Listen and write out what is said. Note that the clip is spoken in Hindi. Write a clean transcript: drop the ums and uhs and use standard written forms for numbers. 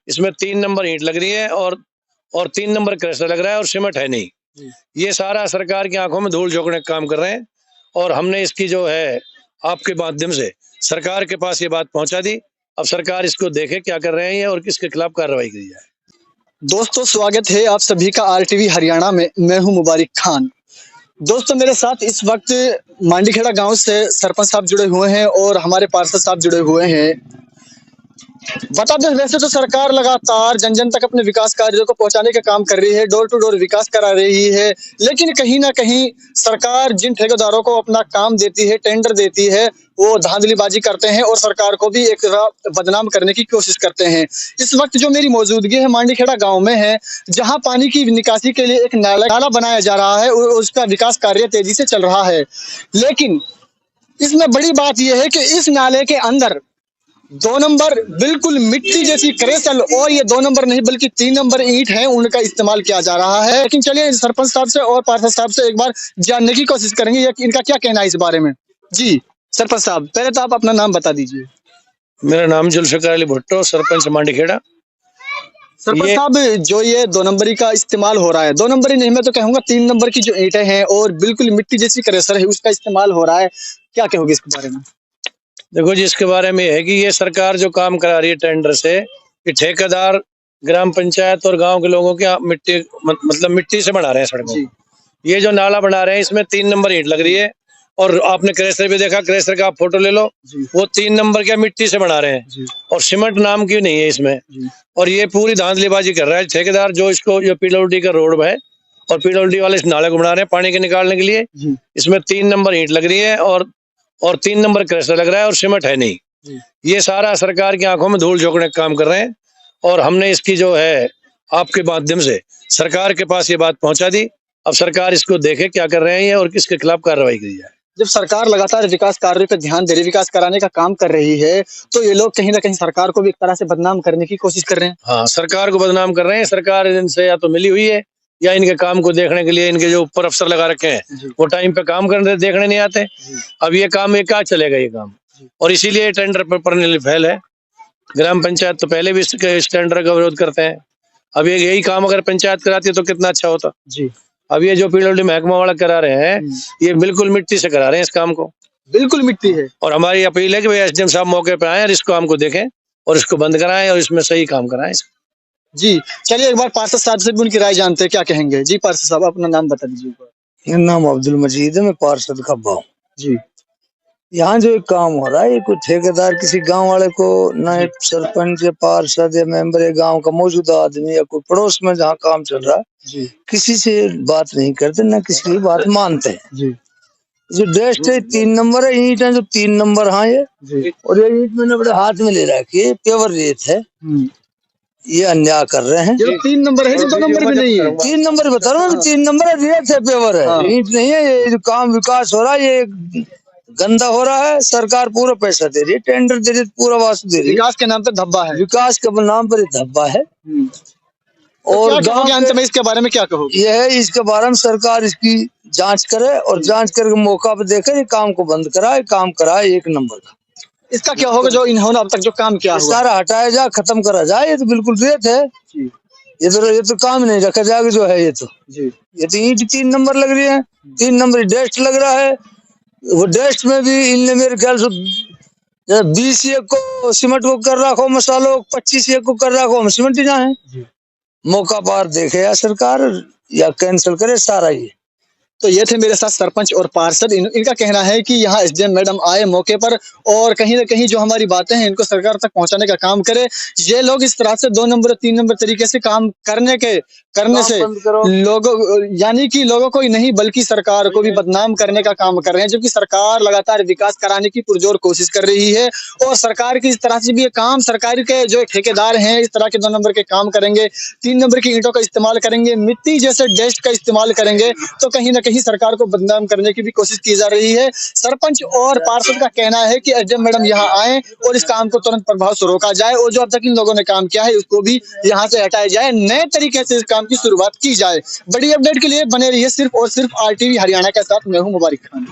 इसमें 3 नंबर ईंट लग रही है और 3 नंबर क्रशर लग रहा है और सीमेंट है नहीं। ये सारा सरकार की आंखों में धूल झोंकने का काम कर रहे हैं और हमने इसकी जो है आपके माध्यम से सरकार के पास ये बात पहुंचा दी। अब सरकार इसको देखे क्या कर रहे हैं ये और किसके खिलाफ कार्रवाई की जाए। दोस्तों, स्वागत है आप सभी का आरटीवी हरियाणा में। मैं हूं मुबारक खान। दोस्तों, मेरे साथ इस वक्त मांडीखेड़ा गांव से सरपंच साहब जुड़े हुए हैं और हमारे पार्षद साहब जुड़े हुए हैं। बता दें, वैसे तो सरकार लगातार जन जन तक अपने विकास कार्यों को पहुंचाने का काम कर रही है, डोर टू डोर विकास करा रही है, लेकिन कहीं ना कहीं सरकार जिन ठेकेदारों को अपना काम देती है, टेंडर देती है, वो धांधलीबाजी करते हैं और सरकार को भी एक बदनाम करने की कोशिश करते हैं। इस वक्त जो मेरी मौजूदगी है मांडीखेड़ा गांव में है, जहां पानी की निकासी के लिए एक नाला बनाया जा रहा है और उसका विकास कार्य तेजी से चल रहा है। लेकिन इसमें बड़ी बात यह है कि इस नाले के अंदर 2 नंबर बिल्कुल मिट्टी जैसी क्रेसल, और ये 2 नंबर नहीं बल्कि 3 नंबर ईंट है, उनका इस्तेमाल किया जा रहा है। लेकिन चलिए सरपंच साहब से और पार्षद साहब से एक बार जानने की कोशिश करेंगे इनका क्या कहना है इस बारे में। जी सरपंच साहब, पहले तो आप अपना नाम बता दीजिए। मेरा नाम जुल्फिकार अली भुट्टो, सरपंच मांडीखेड़ा। सरपंच साहब, जो ये 2 नंबरी का इस्तेमाल हो रहा है, 2 नंबरी नहीं मैं तो कहूंगा 3 नंबर की जो ईंटें हैं और बिल्कुल मिट्टी जैसी क्रेशर है, उसका इस्तेमाल हो रहा है, क्या कहोगे इसके बारे में? देखो जी, इसके बारे में है कि ये सरकार जो काम करा रही है टेंडर से, कि ठेकेदार ग्राम पंचायत और गांव के लोगों की मिट्टी मतलब मिट्टी से बना रहे हैं सड़कों। ये जो नाला बना रहे हैं इसमें 3 नंबर ईंट लग रही है और आपने क्रेशर भी देखा, क्रेशर का आप फोटो ले लो, वो 3 नंबर क्या मिट्टी से बना रहे हैं और सीमेंट नाम की नहीं है इसमें। और ये पूरी धांधलीबाजी कर रहा है ठेकेदार, जो इसको जो पीडब्ल्यूडी का रोड है और पीडब्ल्यूडी वाले इस नाले को बना रहे हैं पानी के निकालने के लिए। इसमें 3 नंबर ईंट लग रही है और 3 नंबर क्रशर लग रहा है और सीमेंट है नहीं। ये सारा सरकार की आंखों में धूल झोंकने का काम कर रहे हैं और हमने इसकी जो है आपके माध्यम से सरकार के पास ये बात पहुंचा दी। अब सरकार इसको देखे क्या कर रहे हैं ये और किसके खिलाफ कार्रवाई की जाए। जब सरकार लगातार विकास कार्यों पर ध्यान दे रही, विकास कराने का काम कर रही है, तो ये लोग कहीं ना कहीं सरकार को भी एक तरह से बदनाम करने की कोशिश कर रहे हैं। हाँ, सरकार को बदनाम कर रहे हैं। सरकार इनसे या तो मिली हुई है या इनके काम को देखने के लिए इनके जो ऊपर अफसर लगा रखे हैं वो टाइम पे काम करने देखने नहीं आते। अब ये काम ये क्या चलेगा ये काम, और इसीलिए टेंडर पर फैल है। ग्राम पंचायत तो पहले भी इस टेंडर का विरोध करते हैं। अब ये यही काम अगर पंचायत कराती है तो कितना अच्छा होता जी। अब ये जो पीडब्ल्यूडी महकमा वाला करा रहे हैं, ये बिल्कुल मिट्टी से करा रहे हैं इस काम को, बिल्कुल मिट्टी है। और हमारी अपील है कि भाई एसडीएम साहब मौके पर आए और इस काम को देखें और इसको बंद कराएं और इसमें सही काम कराएं। जी चलिए एक बार पार्षद साहब से भी उनकी राय जानते हैं, क्या कहेंगे। जी पार्षद साहब, अपना नाम बता दीजिए। मेरा नाम अब्दुल मजीद है, मैं पार्षद का भाव जी। यहाँ जो एक काम हो रहा है, ये कोई ठेकेदार किसी गांव वाले को, ना एक सरपंच या पार्षद या मेंबर है गांव का मौजूदा आदमी या कोई पड़ोस में जहाँ काम चल रहा है जी, किसी से बात नहीं करते, ना किसी की बात मानते हैं जी। जो डेस्ट है 3 नंबर है, ईंट है जो 3 नंबर, हाँ ये जी। और ये ईंट मैंने बड़े हाथ में ले रखी है, पेवर रेत है, ये अन्याय कर रहे हैं। 3 नंबर है, 2 नंबर भी नहीं है। 3 नंबर बता रहा हूँ, 3 नंबर है, रेत है, पेवर है, ईंट नहीं है। ये जो काम विकास हो रहा है ये गंदा हो रहा है। सरकार पूरा पैसा दे रही है, टेंडर दे रही है, पूरा वास्तु दे रही है। विकास के नाम पर धब्बा है, विकास के नाम पर धब्बा है। और गांव के अंत में इसके बारे में क्या कहो? यह है, इसके बारे में सरकार इसकी जांच करे और जांच करके मौका पर देखे, ये काम को बंद कराए, काम कराए 1 नंबर का। इसका क्या होगा जो इन्होंने अब तक जो काम किया सारा हटाया जाए, खत्म करा जाए। ये तो बिल्कुल रेत है, ये तो काम नहीं रखा जाएगा जो है। ये तो ईंट 3 नंबर लग रही है, 3 नंबर डेस्ट लग रहा है। वो डेस्ट में भी इनने मेरे ख्याल से 20 एक को सीमेंट को कर रखो, मसालों 25 एक को कर रखो, हम सीमेंट ही जाए। मौका पर देखे या सरकार या कैंसिल करे सारा ये। तो ये थे मेरे साथ सरपंच और पार्षद। इनका कहना है कि यहाँ एसडीएम मैडम आए मौके पर और कहीं ना कहीं जो हमारी बातें हैं इनको सरकार तक पहुंचाने का काम करे। ये लोग इस तरह से 2 नंबर 3 नंबर तरीके से काम करने से लोगों, यानी कि लोगों को ही नहीं बल्कि सरकार को भी बदनाम करने का काम कर रहे हैं, जबकि सरकार लगातार विकास कराने की पुरजोर कोशिश कर रही है। और सरकार की इस तरह से भी ये काम, सरकार के जो ठेकेदार हैं इस तरह के 2 नंबर के काम करेंगे, 3 नंबर की ईंटों का इस्तेमाल करेंगे, मिट्टी जैसे डेस्ट का इस्तेमाल करेंगे, तो कहीं ना कहीं सरकार को बदनाम करने की भी कोशिश की जा रही है। सरपंच और पार्षद का कहना है कि एसडीएम मैडम यहाँ आए और इस काम को तुरंत प्रभाव से रोका जाए और जो अब तक इन लोगों ने काम किया है उसको भी यहाँ से हटाया जाए, नए तरीके से इस काम की शुरुआत की जाए। बड़ी अपडेट के लिए बने रहिए सिर्फ और सिर्फ आरटीवी हरियाणा के साथ। मैं हूँ मुबारक खान।